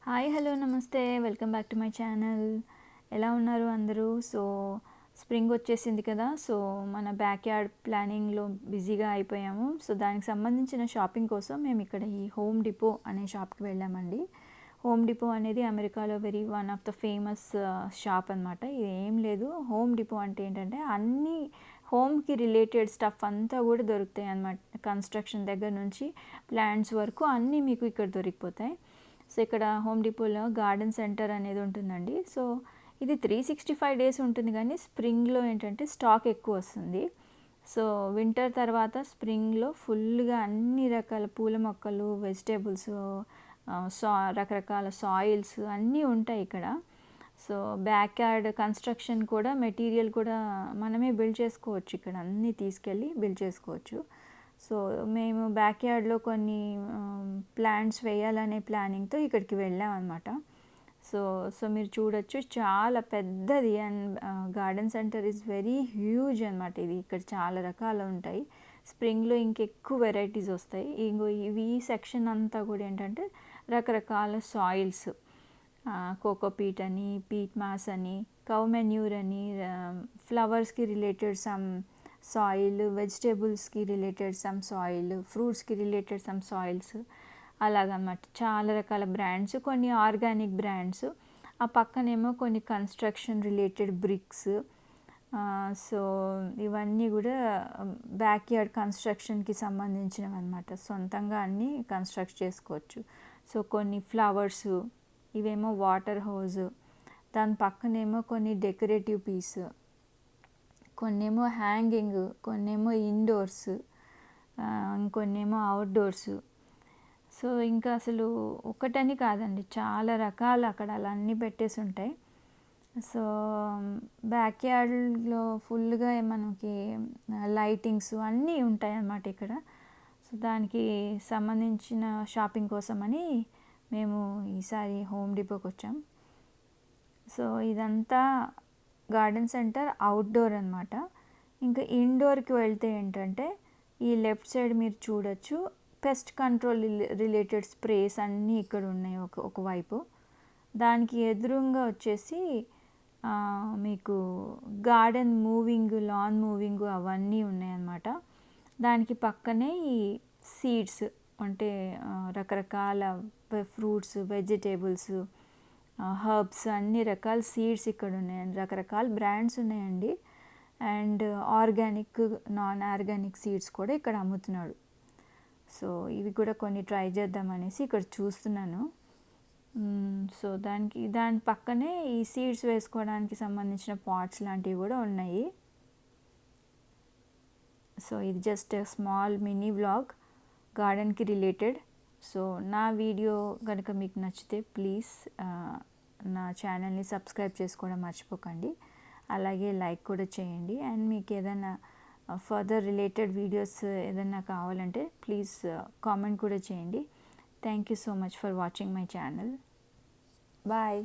Hi hello నమస్తే, welcome back to my channel. ఎలా ఉన్నారు అందరూ? సో స్ప్రింగ్ వచ్చేసింది కదా, సో మన బ్యాక్ యార్డ్ ప్లానింగ్లో బిజీగా అయిపోయాము. సో దానికి సంబంధించిన షాపింగ్ కోసం మేము ఇక్కడ ఈ హోమ్ డిపో అనే షాప్కి వెళ్ళామండి. హోమ్ డిపో అనేది అమెరికాలో one of the famous shop అనమాట. ఇది ఏం లేదు, హోమ్ డిపో అంటే ఏంటంటే అన్ని హోమ్కి రిలేటెడ్ స్టఫ్ అంతా కూడా దొరుకుతాయి అన్నమాట. కన్స్ట్రక్షన్ దగ్గర నుంచి ప్లాంట్స్ వరకు అన్నీ మీకు ఇక్కడ దొరికిపోతాయి. సో ఇక్కడ హోమ్ డిపోలో గార్డెన్ సెంటర్ అనేది ఉంటుందండి. సో ఇది 365 డేస్ ఉంటుంది, కానీ స్ప్రింగ్లో ఏంటంటే స్టాక్ ఎక్కువ వస్తుంది. సో వింటర్ తర్వాత స్ప్రింగ్లో ఫుల్గా అన్ని రకాల పూల మొక్కలు, వెజిటేబుల్స్, రకరకాల సాయిల్స్ అన్నీ ఉంటాయి ఇక్కడ. సో బ్యాక్ యార్డ్ కన్స్ట్రక్షన్ కూడా, మెటీరియల్ కూడా మనమే బిల్డ్ చేసుకోవచ్చు. ఇక్కడ అన్నీ తీసుకెళ్ళి బిల్డ్ చేసుకోవచ్చు. సో మేము బ్యాక్ యార్డ్లో కొన్ని ప్లాంట్స్ వేయాలనే ప్లానింగ్తో ఇక్కడికి వెళ్ళాం అనమాట. సో మీరు చూడొచ్చు, చాలా పెద్దది and garden centre is very huge అనమాట. ఇది ఇక్కడ చాలా రకాలు ఉంటాయి. స్ప్రింగ్లో ఇంకెక్కువ వెరైటీస్ వస్తాయి. ఈ సెక్షన్ అంతా కూడా ఏంటంటే రకరకాల సాయిల్స్, కోకోపీట్ అని, పీట్ మాస్ అని, కౌ మెన్యూర్ అని, ఫ్లవర్స్కి రిలేటెడ్ సమ్ సాయిల్, వెజిటేబుల్స్కి రిలేటెడ్ సమ్ సాయిల్, ఫ్రూట్స్కి రిలేటెడ్ సమ్ సాయిల్స్, అలాగన్నమాట. చాలా రకాల బ్రాండ్స్, కొన్ని ఆర్గానిక్ బ్రాండ్స్, ఆ పక్కనేమో కొన్ని కన్స్ట్రక్షన్ రిలేటెడ్ బ్రిక్స్. సో ఇవన్నీ కూడా బ్యాక్ యార్డ్ కన్స్ట్రక్షన్కి సంబంధించినవి అనమాట. సొంతంగా అన్నీ కన్స్ట్రక్ట్ చేసుకోవచ్చు. సో కొన్ని ఫ్లవర్స్, ఇవేమో వాటర్ హౌజ్, దాని పక్కనేమో కొన్ని డెకరేటివ్ పీస్, కొన్నేమో హ్యాంగింగ్, కొన్నేమో ఇండోర్స్, ఇంకొన్నేమో అవుట్డోర్స్. సో ఇంకా అసలు ఒకటని కాదండి, చాలా రకాలు అక్కడ అలా అన్నీ పెట్టేసి ఉంటాయి. సో బ్యాక్ యార్డ్లో ఫుల్గా మనకి లైటింగ్స్ అన్నీ ఉంటాయి అన్నమాట ఇక్కడ. సో దానికి సంబంధించిన షాపింగ్ కోసమని మేము ఈసారి హోమ్ డిపోకి వచ్చాం. సో ఇదంతా గార్డెన్ సెంటర్ అవుట్డోర్ అనమాట. ఇంకా ఇండోర్కి వెళ్తే ఏంటంటే ఈ లెఫ్ట్ సైడ్ మీరు చూడొచ్చు, పెస్ట్ కంట్రోల్ రిలేటెడ్ స్ప్రేస్ అన్నీ ఇక్కడ ఉన్నాయి ఒకవైపు. దానికి ఎదురుగా వచ్చేసి మీకు గార్డెన్ మూవింగ్, లాన్ మూవింగ్ అవన్నీ ఉన్నాయన్నమాట. దానికి పక్కనే ఈ సీడ్స్, అంటే రకరకాల ఫ్రూట్స్, వెజిటేబుల్స్, హర్బ్స్, అన్ని రకాల సీడ్స్ ఇక్కడ ఉన్నాయండి. రకరకాల బ్రాండ్స్ ఉన్నాయండి. And organic, non organic seeds కూడా ఇక్కడ అమ్ముతున్నాడు. సో ఇవి కూడా కొన్ని ట్రై చేద్దామనేసి ఇక్కడ చూస్తున్నాను. సో దాని పక్కనే ఈ సీడ్స్ వేసుకోవడానికి సంబంధించిన పాట్స్ లాంటివి కూడా ఉన్నాయి. సో ఇది జస్ట్ స్మాల్ మినీ వ్లాగ్ గార్డెన్కి రిలేటెడ్. సో నా వీడియో కనుక మీకు నచ్చితే ప్లీజ్ నా ఛానల్ని సబ్స్క్రైబ్ చేసుకోవడం మర్చిపోకండి. అలాగే లైక్ కూడా చేయండి. అండ్ మీకు ఏదైనా ఫర్దర్ రిలేటెడ్ వీడియోస్ ఏదైనా కావాలంటే ప్లీజ్ కామెంట్ కూడా చేయండి. Thank you so much for watching my channel. Bye.